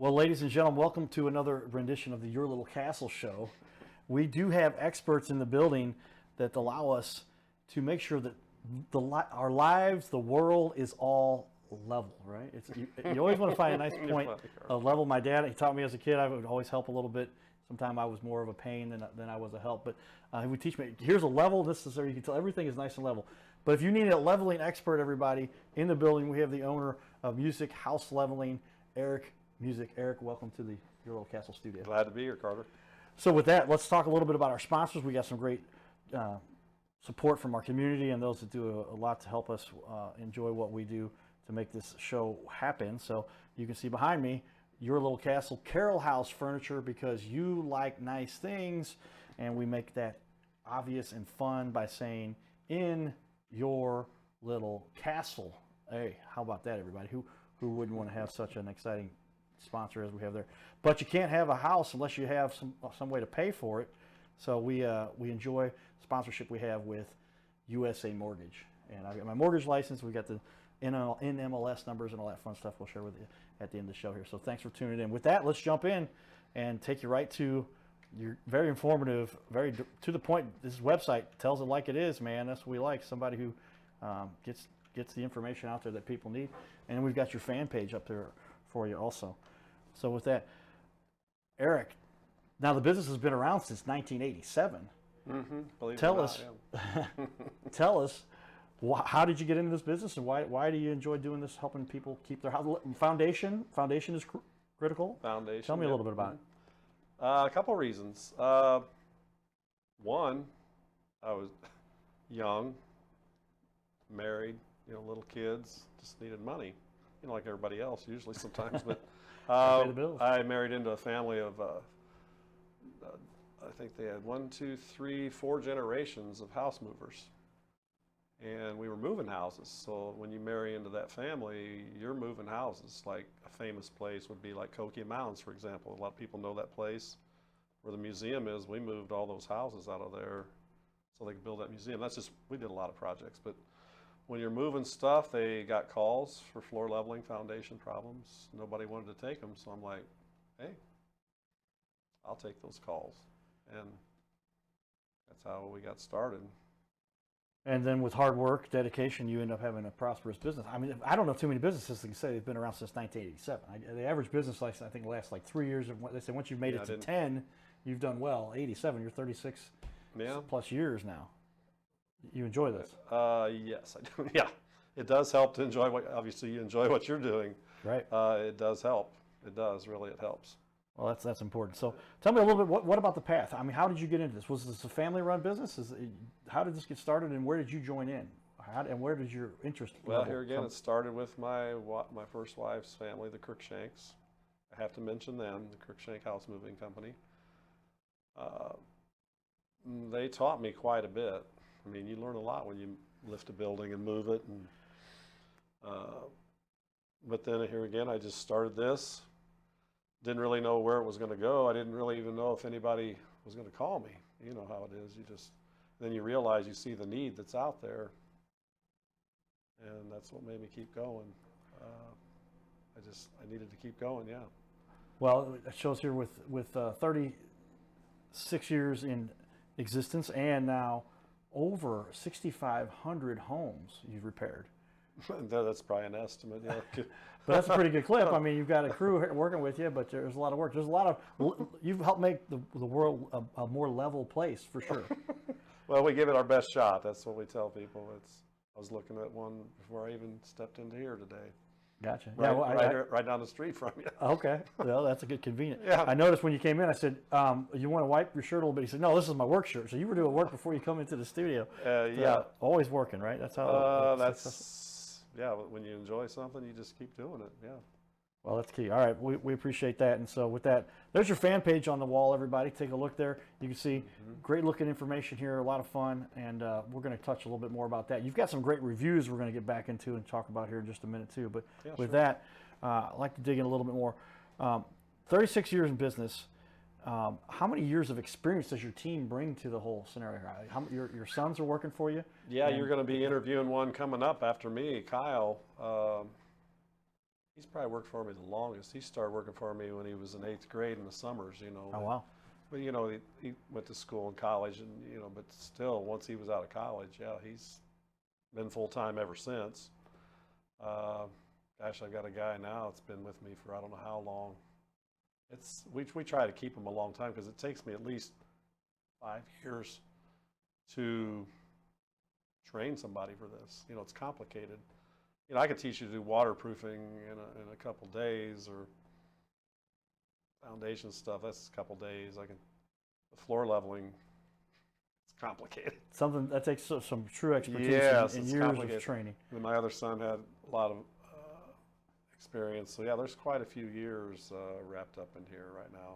Well, ladies and gentlemen, welcome to another rendition of the Your Little Castle show. We do have experts in the building that allow us to make sure that our lives, the world is all level, right? You always want to find a nice point of level. My dad, he taught me as a kid, I would always help a little bit. Sometimes I was more of a pain than I was a help, but he would teach me, here's a level, this is where you can tell everything is nice and level. But if you need a leveling expert, everybody, in the building, we have the owner of Musick House Leveling, Eric Musick. Eric, welcome to the Your Little Castle studio. Glad to be here, Carter. So with that, let's talk a little bit about our sponsors. We got some great support from our community and those that do a lot to help us enjoy what we do to make this show happen. So you can see behind me, Your Little Castle Carol House Furniture, because you like nice things, and we make that obvious and fun by saying, in your little castle. Hey, how about that, everybody? Who wouldn't want to have such an exciting sponsor as we have there? But you can't have a house unless you have some way to pay for it. So we enjoy sponsorship we have with USA Mortgage, and I've got my mortgage license. We got the NMLS numbers and all that fun stuff we'll share with you at the end of the show here. So thanks for tuning in. With that, let's jump in and take you right to your very informative, very to the point. This website tells it like it is, man. That's what we like. Somebody who gets the information out there that people need. And we've got your fan page up there for you also. So with that, Eric, now the business has been around since 1987. Mm-hmm. Tell us, how did you get into this business, and why do you enjoy doing this, helping people keep their house? Foundation is critical. Foundation. Tell me a little bit about it. A couple reasons. One, I was young, married, little kids, just needed money, like everybody else usually sometimes. But Pay the bills. I married into a family of, I think they had 1, 2, 3, 4 generations of house movers. And we were moving houses. So when you marry into that family, you're moving houses. Like a famous place would be like Coquia Mountains, for example. A lot of people know that place where the museum is. We moved all those houses out of there so they could build that museum. We did a lot of projects. But when you're moving stuff, they got calls for floor leveling foundation problems. Nobody wanted to take them. So I'm like, hey, I'll take those calls. And that's how we got started. And then with hard work, dedication, you end up having a prosperous business. I mean, I don't know too many businesses that can say they've been around since 1987. The average business life, I think, lasts like 3 years. They say once you've made it to 10, you've done well. 87, you're 36 plus years now. You enjoy this? Yes, I do. Yeah, it does help to enjoy obviously you enjoy what you're doing. Right. It does help. It does, really, it helps. Well, that's important. So tell me a little bit, what about the path? I mean, how did you get into this? Was this a family-run business? How did this get started, and where did you join in? And where did your interest Well, here again, it started with my first wife's family, the Crookshanks. I have to mention them, the Crookshank House Moving Company. They taught me quite a bit. I mean, you learn a lot when you lift a building and move it. And but then here again, I just started this. Didn't really know where it was going to go. I didn't really even know if anybody was going to call me. You know how it is. Then you realize you see the need that's out there, and that's what made me keep going. I needed to keep going. Yeah. Well, it shows here with 36 years in existence, and now over 6,500 homes you've repaired. That's probably an estimate, yeah. But that's a pretty good clip. I mean, you've got a crew working with you, but there's a lot of work. There's a lot of, you've helped make the world a more level place, for sure. Well, we give it our best shot. That's what we tell people. I was looking at one before I even stepped into here today. Gotcha. Right down the street from you. Okay. Well, that's a good convenient. Yeah. I noticed when you came in, I said, you want to wipe your shirt a little bit? He said, no, this is my work shirt. So you were doing work before you come into the studio. Yeah. Always working, right? That's how. Yeah, when you enjoy something, you just keep doing it, yeah. Well, that's key. All right, we appreciate that. And so with that, there's your fan page on the wall, everybody. Take a look there. You can see great looking information here, a lot of fun, and we're going to touch a little bit more about that. You've got some great reviews we're going to get back into and talk about here in just a minute too. But yeah, with sure. that, I'd like to dig in a little bit more. 36 years in business. How many years of experience does your team bring to the whole scenario? Your sons are working for you? Yeah, you're going to be interviewing one coming up after me, Kyle. He's probably worked for me the longest. He started working for me when he was in 8th grade in the summers, you know. Oh, wow. But, you know, he went to school and college, and, you know, but still, once he was out of college, yeah, he's been full-time ever since. Gosh, I've got a guy now that's been with me for I don't know how long. We try to keep him a long time because it takes me at least 5 years to train somebody for this. You know, it's complicated. You know, I could teach you to do waterproofing in a couple days, or foundation stuff. That's a couple days. The floor leveling, it's complicated. Something that takes some true expertise Yes, and it's years complicated. of training. And my other son had a lot of experience. So yeah, there's quite a few years wrapped up in here right now.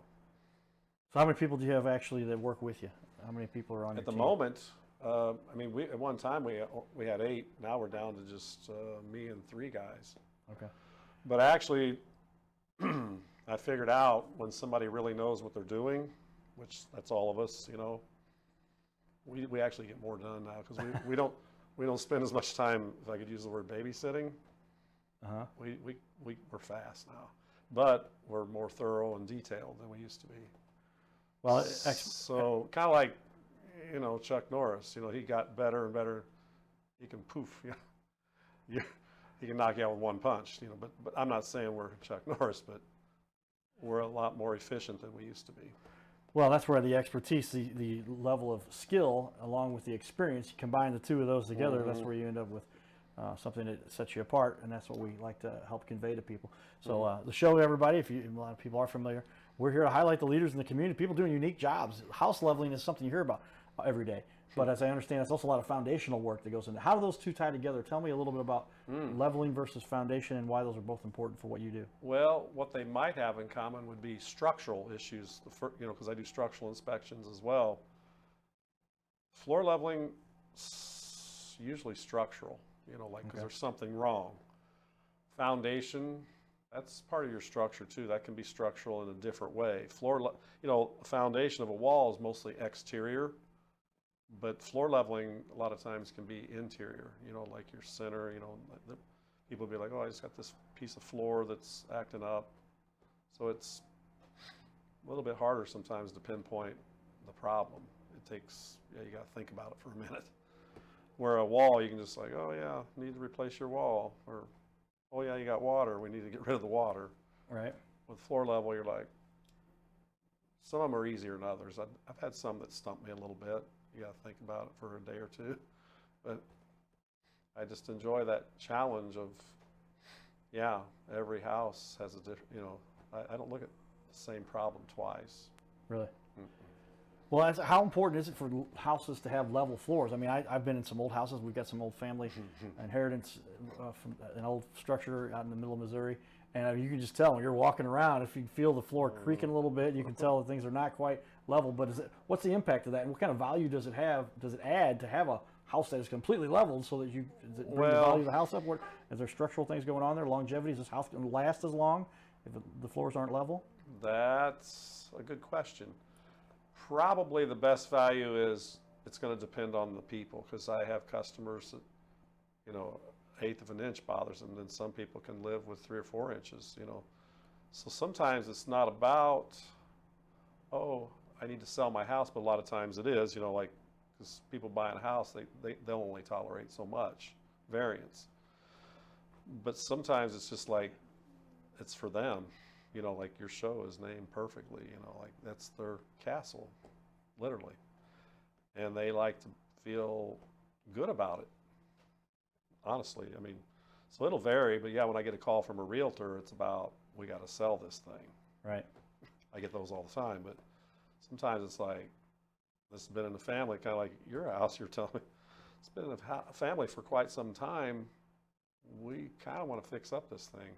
So how many people do you have actually that work with you? How many people are on your At the team? moment, I mean, at one time we had 8. Now we're down to just me and 3 guys. Okay. But actually, I figured out when somebody really knows what they're doing, which that's all of us, you know, we actually get more done now because we don't spend as much time, if I could use the word babysitting. Uh-huh. We're fast now, but we're more thorough and detailed than we used to be. Well, so kind of like, you know, Chuck Norris, you know, he got better and better. He can poof, yeah, he can knock you out with one punch, you know. But I'm not saying we're Chuck Norris, but we're a lot more efficient than we used to be. well, that's where the expertise, the level of skill, along with the experience, you combine the two of those together, that's where you end up with something that sets you apart, and that's what we like to help convey to people. So the show, everybody, a lot of people are familiar, we're here to highlight the leaders in the community, people doing unique jobs. House leveling is something you hear about every day. But as I understand, it's also a lot of foundational work that goes into. How do those two tie together? Tell me a little bit about leveling versus foundation and why those are both important for what you do. Well, what they might have in common would be structural issues, you know, because I do structural inspections as well. Floor leveling, usually structural, you know, like because there's something wrong. Foundation, that's part of your structure too. That can be structural in a different way. You know, foundation of a wall is mostly exterior. But floor leveling a lot of times can be interior, you know, like your center, you know, people will be like, oh, I just got this piece of floor that's acting up. So it's a little bit harder sometimes to pinpoint the problem. It takes, you got to think about it for a minute. Where a wall, you can just like, oh yeah, need to replace your wall. Or, oh yeah, you got water, we need to get rid of the water. Right. With floor level, you're like, some of them are easier than others. I've had some that stump me a little bit. You got to think about it for a day or two, but I just enjoy that challenge of, yeah, every house has a different, you know, I don't look at the same problem twice. Really? Well, how important is it for houses to have level floors? I mean, I've been in some old houses. We've got some old family inheritance from an old structure out in the middle of Missouri. And you can just tell when you're walking around, if you feel the floor creaking a little bit, you can tell that things are not quite level. But what's the impact of that? And what kind of value does it have? Does it add to have a house that is completely leveled so that does it bring the value of the house up? Is there structural things going on there? Longevity? Is this house going to last as long if the floors aren't level? That's a good question. Probably the best value is it's going to depend on the people, because I have customers that, you know, 1/8 of an inch bothers them, then some people can live with 3 or 4 inches, you know. So sometimes it's not about, oh, I need to sell my house, but a lot of times it is, you know, like, because people buying a house, they'll only tolerate so much variance. But sometimes it's just like, it's for them, you know, like your show is named perfectly, you know, like that's their castle, literally. And they like to feel good about it. Honestly, I mean, so it'll vary, but yeah, when I get a call from a realtor, it's about, we got to sell this thing. Right. I get those all the time, but sometimes it's like, this has been in the family, kind of like your house, you're telling me. It's been in a family for quite some time. We kind of want to fix up this thing.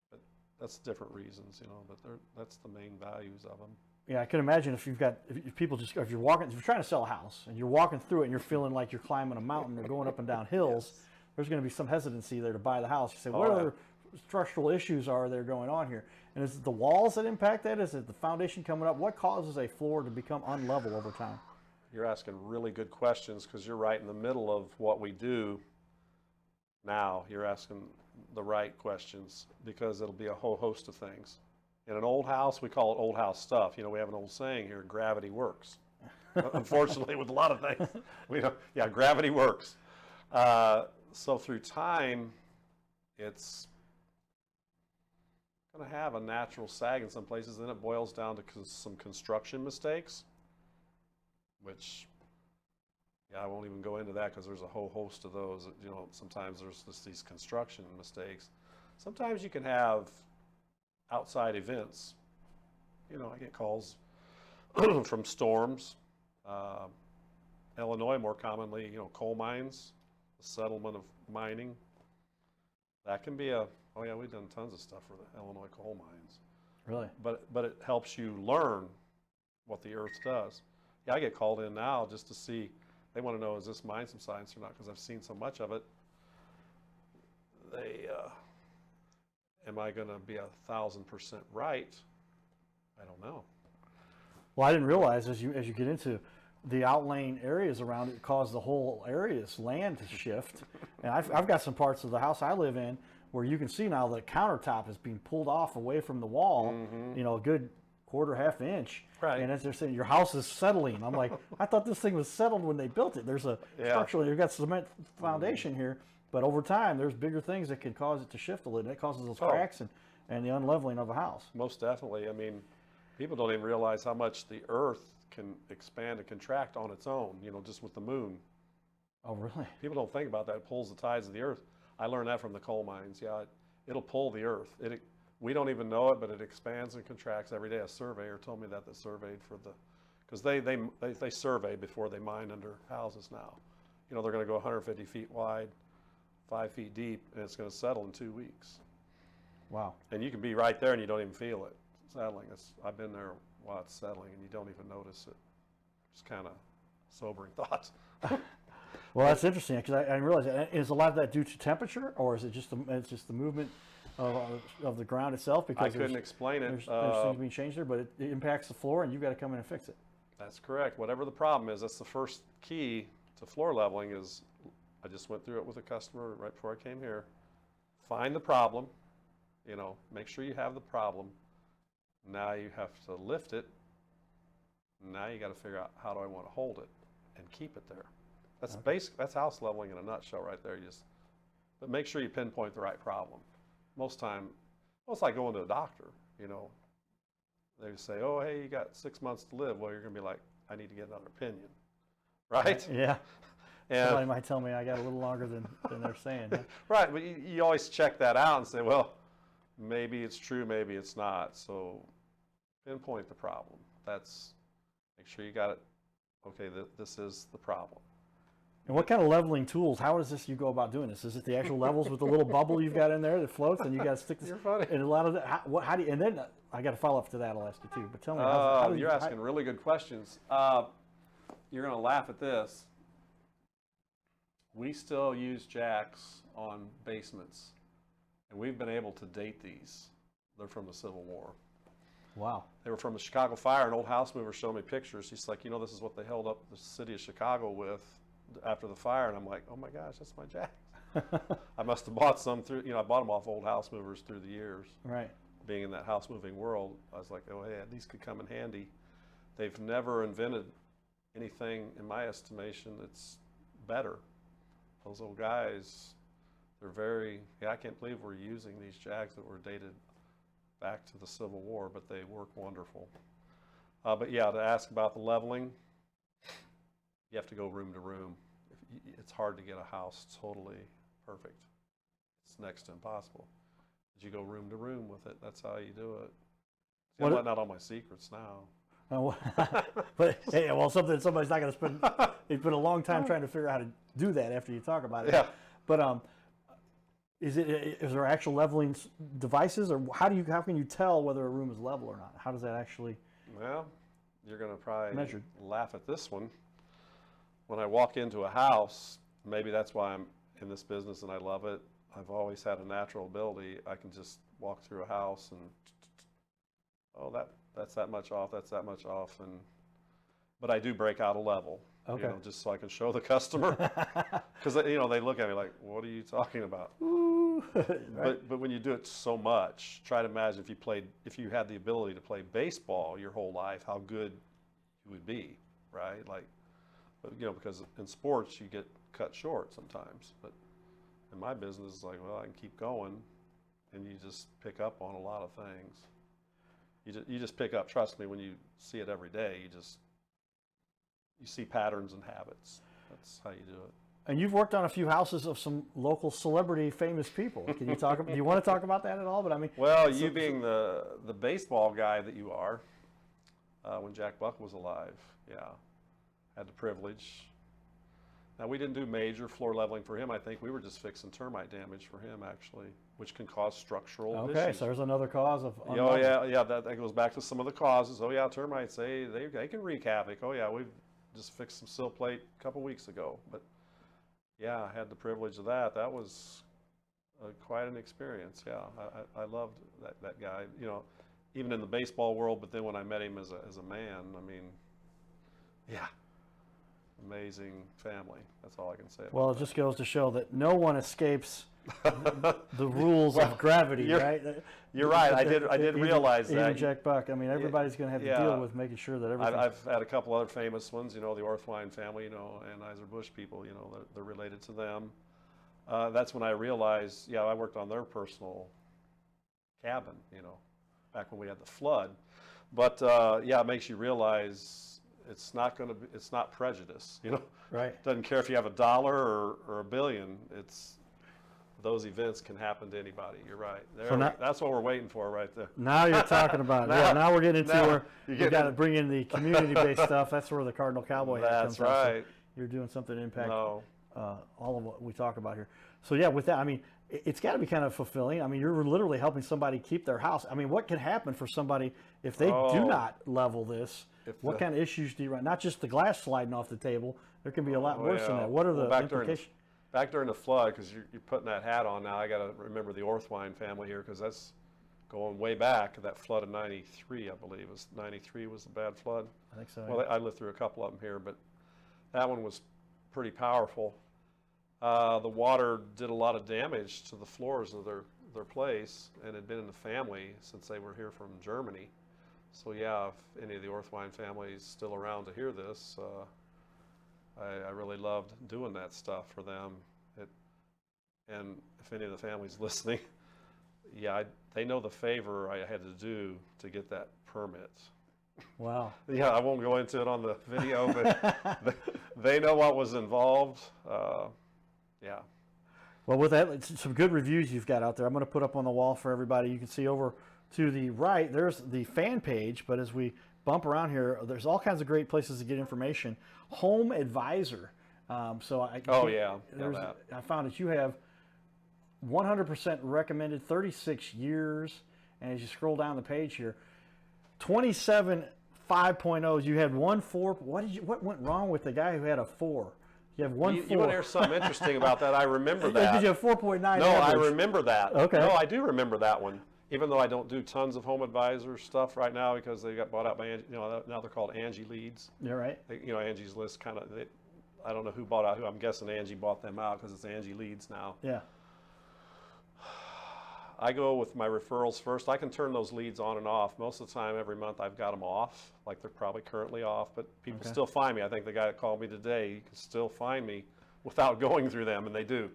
But that's different reasons, you know, but that's the main values of them. Yeah, I can imagine if if you're trying to sell a house and you're walking through it and you're feeling like you're climbing a mountain or going up and down hills, there's going to be some hesitancy there to buy the house. You say, what other structural issues are there going on here? And is it the walls that impact that? Is it the foundation coming up? What causes a floor to become unlevel over time? You're asking really good questions, because you're right in the middle of what we do now. You're asking, the right questions, because it'll be a whole host of things. In an old house, we call it old house stuff. You know, we have an old saying here, gravity works. Unfortunately, with a lot of things, gravity works. So through time, it's going to have a natural sag in some places. Then it boils down to some construction mistakes, which, I won't even go into that because there's a whole host of those. You know, sometimes there's just these construction mistakes. Sometimes you can have outside events. You know, I get calls from storms. Illinois, more commonly, you know, coal mines, the settlement of mining. That can be we've done tons of stuff for the Illinois coal mines. Really? But it helps you learn what the earth does. Yeah, I get called in now just to see, they want to know, is this mine some science or not? Because I've seen so much of it. Am I going to be 1,000% right? I don't know. Well, I didn't realize as you get into the outlying areas around it, cause the whole area's land to shift. And I've got some parts of the house I live in where you can see now the countertop is being pulled off away from the wall, you know, a good quarter, half inch. Right. And as they're saying, your house is settling. I'm like, I thought this thing was settled when they built it. There's a structural, you've got cement foundation here, but over time, there's bigger things that can cause it to shift a little. And it causes those cracks and the unleveling of a house. Most definitely. I mean, people don't even realize how much the earth can expand and contract on its own, you know, just with the moon. Oh, really? People don't think about that. It pulls the tides of the earth. I learned that from the coal mines. Yeah, it'll pull the earth. We don't even know it, but it expands and contracts every day. A surveyor told me that surveyed for because they survey before they mine under houses now. You know, they're going to go 150 feet wide, 5 feet deep, and it's going to settle in 2 weeks. Wow. And you can be right there and you don't even feel it settling. I've been there while it's settling and you don't even notice it. It's kind of sobering thoughts. Well, that's interesting because I didn't realize that. Is a lot of that due to temperature, or is it just the movement of the ground itself? Because I couldn't explain it. There's things being changed there, but it impacts the floor, and you've got to come in and fix it. That's correct. Whatever the problem is, that's the first key to floor leveling. Is I just went through it with a customer right before I came here. Find the problem. You know, make sure you have the problem. Now you have to lift it. Now you got to figure out, how do I want to hold it and keep it there. That's basic. That's house leveling in a nutshell right there. But make sure you pinpoint the right problem. Most time, it's like going to a doctor. You know, they say, "Oh, hey, you got 6 months to live." Well, you're going to be like, "I need to get another opinion," right? Yeah. And somebody might tell me I got a little longer than they're saying. Yeah. Right, but you always check that out and say, well, maybe it's true, maybe it's not. So pinpoint the problem. Make sure you got it. Okay, this is the problem. And what kind of leveling tools? How does you go about doing this? Is it the actual levels with the little bubble you've got in there that floats, and you got to stick this? You're funny. And a lot of that. How do you? And then I got to follow up to that. I'll ask you too. But tell me, you're asking really good questions. You're going to laugh at this. We still use jacks on basements, and we've been able to date these. They're from the Civil War. Wow. They were from the Chicago fire. An old house mover showed me pictures. He's like, this is what they held up the city of Chicago with after the fire. And I'm like, oh my gosh, that's my jacks. I must have bought some through, I bought them off old house movers through the years. Right. Being in that house moving world, I was like, oh, hey, these could come in handy. They've never invented anything, in my estimation, that's better. Those old guys, I can't believe we're using these jacks that were dated back to the Civil War, but they work wonderful. But yeah, to ask about the leveling, you have to go room to room. It's hard to get a house totally perfect. It's next to impossible. But you go room to room with it. That's how you do it. See, I'm letting out all my secrets now. But hey, somebody's not going to spend. It's been a long time trying to figure out how to do that after you talk about it. Yeah. But is there actual leveling devices, or how can you tell whether a room is level or not? How does that actually? Well, you're going to probably measured. Laugh at this one. When I walk into a house, maybe that's why I'm in this business and I love it. I've always had a natural ability. I can just walk through a house and that's that much off, that's that much off, but I do break out a level, just so I can show the customer, because they look at me like, what are you talking about? woo. Right? But when you do it so much, try to imagine if you had the ability to play baseball your whole life, how good you would be, right? Like, because in sports you get cut short sometimes. But in my business, it's like, well, I can keep going, and you just pick up on a lot of things. You just pick up. Trust me, when you see it every day, you see patterns and habits. That's how you do it. And you've worked on a few houses of some local celebrity, famous people. Can you talk? Do you want to talk about that at all? But I mean, well, you being the baseball guy that you are, when Jack Buck was alive, yeah, had the privilege. Now, we didn't do major floor leveling for him. I think we were just fixing termite damage for him, actually, which can cause structural issues. Okay, so there's another cause of. Oh yeah, that goes back to some of the causes. Oh yeah, termites, they can wreak havoc. Oh yeah, we've just fixed some sill plate a couple weeks ago, but. Yeah, I had the privilege of that. That was quite an experience. Yeah, I loved that guy. Even in the baseball world. But then when I met him as a man, I mean, yeah, amazing family. That's all I can say. Well, it just goes to show that no one escapes the rules of gravity, right? You're right. I did realize that. Even Jack Buck. I mean, everybody's going to have to deal with making sure that everything. I've had a couple other famous ones. The Orthwein family. Anheuser-Busch people. They're related to them. That's when I realized. Yeah, I worked on their personal cabin. Back when we had the flood. But it makes you realize it's not prejudice. Right. Doesn't care if you have $1 or $1 billion. Those events can happen to anybody. You're right. That's what we're waiting for right there. Now you're talking about it. Now we're getting into where you got to bring in the community-based stuff. That's where the Cardinal Cowboy hat comes from. That's right. So you're doing something to impact all of what we talk about here. So yeah, with that, I mean, it's got to be kind of fulfilling. I mean, you're literally helping somebody keep their house. I mean, what can happen for somebody if they do not level this? What kind of issues do you run? Not just the glass sliding off the table. There can be a lot worse than that. What are the implications? Back during the flood, because you're putting that hat on now, I got to remember the Orthwein family here, because that's going way back. That flood of '93, I believe, '93 was the bad flood. I think so. Well, I lived through a couple of them here, but that one was pretty powerful. The water did a lot of damage to the floors of their place, and had been in the family since they were here from Germany. So yeah, if any of the Orthwein family is still around to hear this, I really loved doing that stuff for them. And if any of the families listening, yeah, they know the favor I had to do to get that permit. Wow. Yeah, I won't go into it on the video, but they know what was involved. Yeah. Well, with that, it's some good reviews you've got out there. I'm going to put up on the wall for everybody. You can see over to the right, there's the fan page, but as we bump around here, there's all kinds of great places to get information. Home Advisor. I found that you have 100% recommended, 36 years, and as you scroll down the page here, 27 5.0s. You had 1 4. What went wrong with the guy who had a 4? You have 1 4. You want to hear something interesting about that? I remember that. Did you have 4.9? No, average? I remember that. Okay. No, I do remember that one. Even though I don't do tons of Home Advisor stuff right now because they got bought out by Angie, now they're called Angie Leads. You're right. Angie's List kind of. I don't know who bought out who. I'm guessing Angie bought them out because it's Angie Leads now. Yeah. I go with my referrals first. I can turn those leads on and off. Most of the time, every month, I've got them off, like they're probably currently off, but people still find me. I think the guy that called me today, he can still find me without going through them, and they do.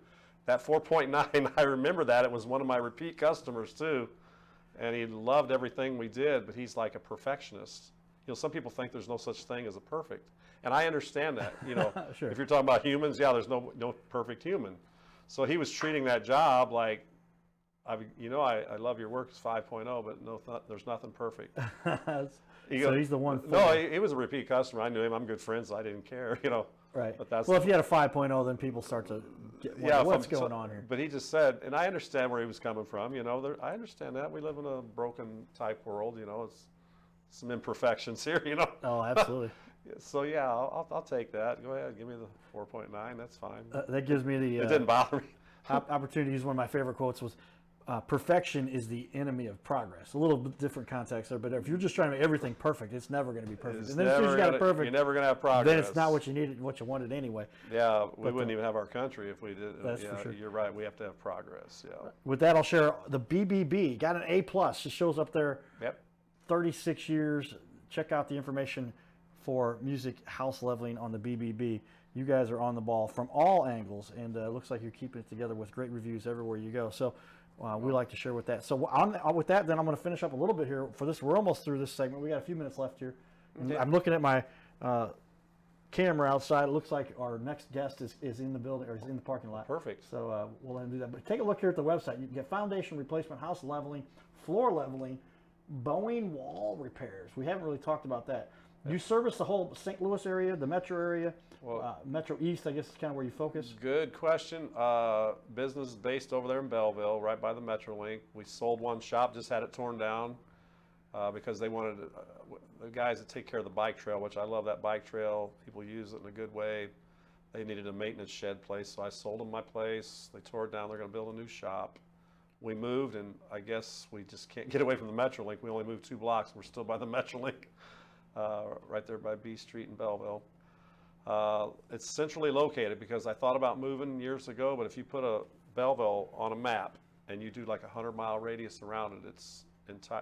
That 4.9, I remember that. It was one of my repeat customers, too, and he loved everything we did, but he's like a perfectionist. Some people think there's no such thing as a perfect, and I understand that. Sure. If you're talking about humans, yeah, there's no perfect human. So he was treating that job like, I love your work, it's 5.0, but there's nothing perfect. So he's the one. No, he was a repeat customer. I knew him. I'm good friends. So I didn't care, Right. But if you had a 5.0, then people start to get what's going on here. But he just said, and I understand where he was coming from. I understand that we live in a broken type world. It's some imperfections here. Oh, absolutely. So yeah, I'll take that. Go ahead, give me the 4.9. That's fine. That gives me the. It didn't bother me. Opportunity to use one of my favorite quotes was, perfection is the enemy of progress. A little bit different context there, but if you're just trying to make everything perfect, it's never going to be perfect. It's And then as soon as you got it perfect, you're never going to have progress. then it's not what you needed, what you wanted anyway. Yeah, we wouldn't even have our country if we did. That's yeah, for sure. You're right. We have to have progress. Yeah. With that, I'll share the BBB. Got an A+. It shows up there. Yep. 36 years. Check out the information for Musick house leveling on the BBB. You guys are on the ball from all angles, and it looks like you're keeping it together with great reviews everywhere you go. So we like to share with that. So with that, then I'm going to finish up a little bit here for this. We're almost through this segment. We got a few minutes left here. Okay. I'm looking at my camera outside. It looks like our next guest is in the building, or is in the parking lot. Perfect. So we'll let him do that. But take a look here at the website. You can get foundation replacement, house leveling, floor leveling, bowing wall repairs. We haven't really talked about that. You service the whole St. Louis area, the metro area, Metro East, I guess is kind of where you focus. Good question. Business based over there in Belleville, right by the Metrolink. We sold one shop, just had it torn down because they wanted the guys that take care of the bike trail, which I love that bike trail. People use it in a good way. They needed a maintenance shed place, so I sold them my place. They tore it down. They're going to build a new shop. We moved, and I guess we just can't get away from the Metrolink. We only moved 2 blocks. We're still by the Metrolink. Right there by B Street in Belleville. It's centrally located because I thought about moving years ago, but if you put a Belleville on a map and you do like a 100-mile radius around it,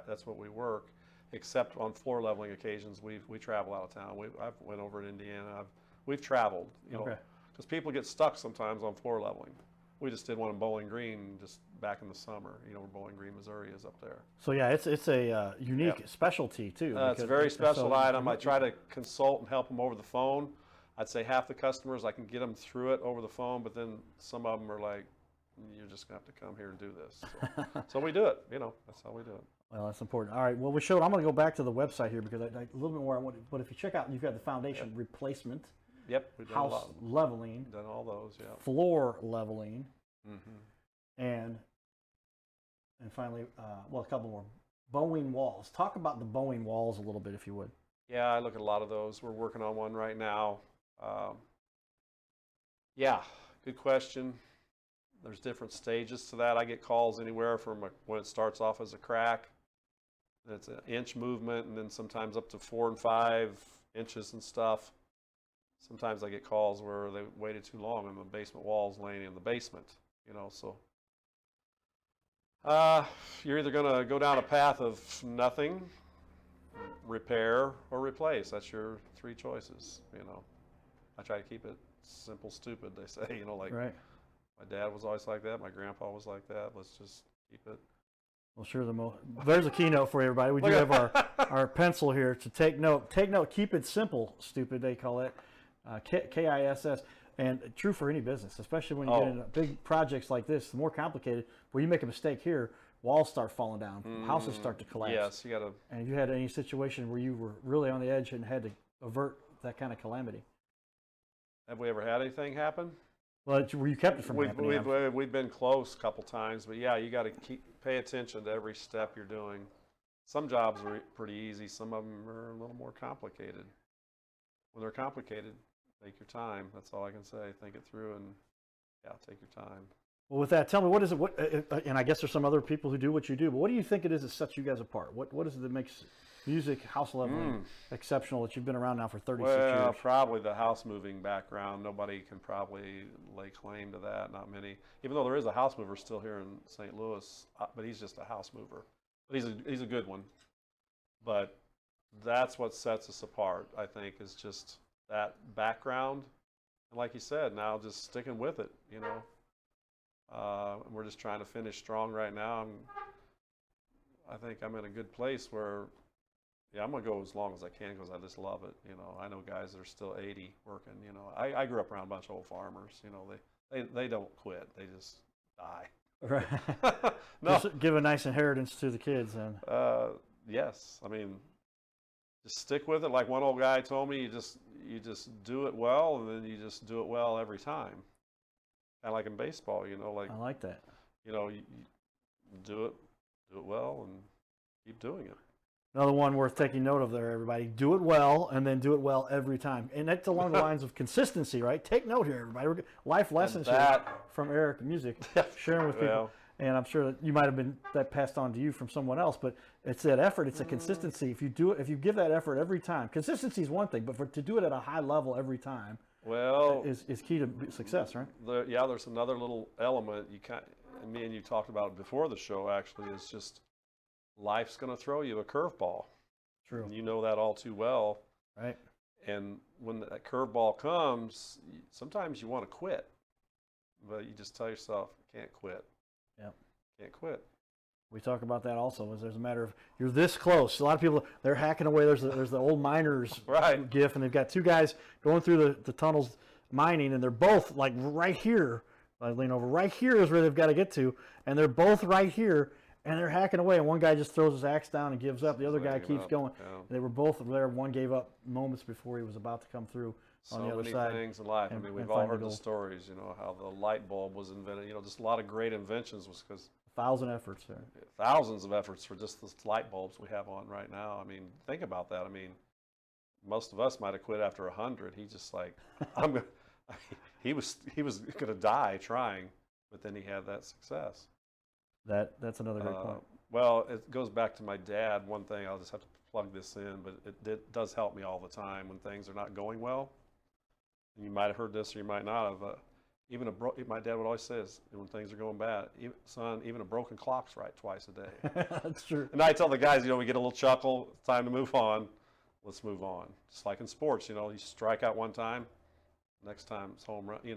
that's what we work. Except on floor leveling occasions, we travel out of town. I've went over in Indiana. We've traveled, because people get stuck sometimes on floor leveling. We just did one in Bowling Green just back in the summer, where Bowling Green, Missouri is up there. So yeah, it's a unique specialty too. It's a very special item. I try to consult and help them over the phone. I'd say half the customers I can get them through it over the phone, but then some of them are like, you're just going to have to come here and do this. So we do it, that's how we do it. Well, that's important. All right, well, I'm going to go back to the website here because a little bit more I want, but if you check out, you've got the foundation replacement. Yep, we've done house leveling, done all those, yeah. Floor leveling, and finally, a couple more bowing walls. Talk about the bowing walls a little bit, if you would. Yeah, I look at a lot of those. We're working on one right now. Yeah, good question. There's different stages to that. I get calls anywhere from when it starts off as a crack. It's an inch movement, and then sometimes up to 4 and 5 inches and stuff. Sometimes I get calls where they waited too long and the basement wall's laying in the basement, so you're either going to go down a path of nothing, repair, or replace. That's your 3 choices, I try to keep it simple, stupid, they say, Right. My dad was always like that, my grandpa was like that. Let's just keep it. Well, sure, there's a keynote for everybody. We do have our pencil here to take note. Take note, keep it simple, stupid, they call it. KISS, and true for any business, especially when you get into big projects like this, the more complicated, where you make a mistake here, walls start falling down, houses start to collapse. Yes, you got to. And if you had any situation where you were really on the edge and had to avert that kind of calamity. Have we ever had anything happen? Well, where you kept it from happening. We've been close a couple times, but yeah, you got to pay attention to every step you're doing. Some jobs are pretty easy, some of them are a little more complicated. When they're complicated, take your time. That's all I can say. Think it through and, take your time. Well, with that, tell me, what is it, and I guess there's some other people who do what you do, but what do you think it is that sets you guys apart? What is it that makes Musick house leveling exceptional that you've been around now for 36 years? Well, probably the house moving background. Nobody can probably lay claim to that, not many. Even though there is a house mover still here in St. Louis, but he's just a house mover. But he's a good one. But that's what sets us apart, I think, is just that background. And like you said, now just sticking with it, we're just trying to finish strong right now. I think I'm in a good place where, I'm going to go as long as I can because I just love it. I know guys that are still 80 working, I grew up around a bunch of old farmers, they don't quit. They just die. Right. No. Just give a nice inheritance to the kids. And yes. I mean, just stick with it. Like one old guy told me, you just do it well, and then you just do it well every time. Kind of like in baseball, I like that. You do it well, and keep doing it. Another one worth taking note of there, everybody. Do it well, and then do it well every time. And that's along the lines of consistency, right? Take note here, everybody. Life lessons here from Eric Musick, sharing with people. and I'm sure that you might have been that passed on to you from someone else, but it's that effort, it's a consistency. If you do it, if you give that effort every time, consistency is one thing, but to do it at a high level every time is key to success, right? There's another little element and me and you talked about before the show, actually, is just life's going to throw you a curveball. True. And you know that all too well. Right. And when that curveball comes, sometimes you want to quit, but you just tell yourself, can't quit. Yeah. Can't quit. We talk about that also. Is there's a matter of you're this close. A lot of people, they're hacking away. There's the old miners right. gif, and they've got two guys going through the tunnels mining, and they're both like right here. I lean over. Right here is where they've got to get to, and they're both right here, and they're hacking away. And one guy just throws his axe down and gives up. The other guy keeps going. Yeah. They were both there. One gave up moments before he was about to come through on the other side. So many things in life. I mean, we've all heard the stories. You know how the light bulb was invented. You know, just a lot of great inventions was because 1,000 efforts there. Thousands of efforts for just the light bulbs we have on right now. I mean, think about that. I mean, most of us might have quit after 100. He just like, he was going to die trying, but then he had that success. That's another great point. Well, it goes back to my dad. One thing, I'll just have to plug this in, but it does help me all the time when things are not going well. And you might have heard this or you might not have. My dad would always say this, when things are going bad, son, even a broken clock's right twice a day. That's true. And I tell the guys, we get a little chuckle, it's time to move on. Let's move on. Just like in sports, you strike out one time, next time it's home run, you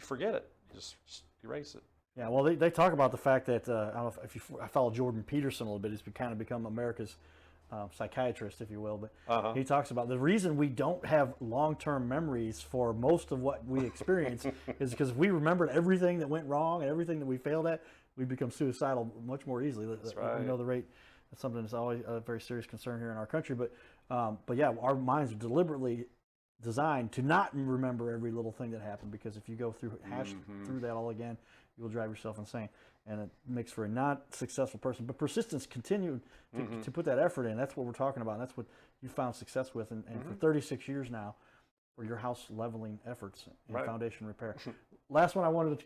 forget it. You just erase it. Yeah, well, they talk about the fact that, I don't know if I follow Jordan Peterson a little bit, he's kind of become America's psychiatrist, if you will, but he talks about the reason we don't have long-term memories for most of what we experience is because if we remembered everything that went wrong and everything that we failed at, we become suicidal much more easily. That's right. We know the rate. That's something that's always a very serious concern here in our country. But yeah, our minds are deliberately designed to not remember every little thing that happened, because if you go through through that all again, you will drive yourself insane, and it makes for a not successful person. But persistence, continue to put that effort in. That's what we're talking about. And that's what you found success with, and for 36 years now, for your house leveling efforts and foundation repair. Last one I wanted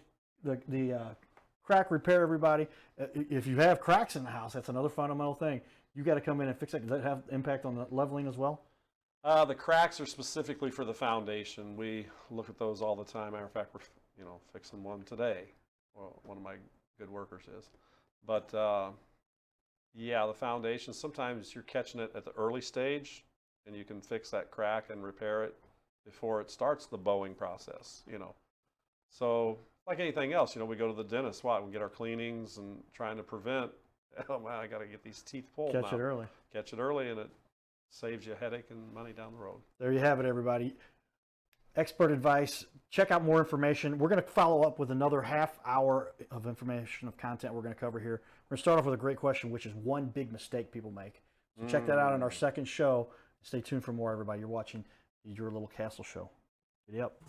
to, the crack repair, everybody. If you have cracks in the house, that's another fundamental thing. You got to come in and fix it. Does that have impact on the leveling as well? The cracks are specifically for the foundation. We look at those all the time. Matter of fact, we're fixing one today. Well, one of my good workers is. But yeah, the foundation, sometimes you're catching it at the early stage, and you can fix that crack and repair it before it starts the bowing process, So like anything else, we go to the dentist, we get our cleanings and trying to prevent, oh man, I got to get these teeth pulled now. Catch it early. Catch it early, and it saves you a headache and money down the road. There you have it, everybody. Expert advice. Check out more information. We're going to follow up with another half hour of information, of content we're going to cover here. We're going to start off with a great question, which is one big mistake people make. So check that out in our second show. Stay tuned for more, everybody. You're watching Your Little Castle Show. Giddy up.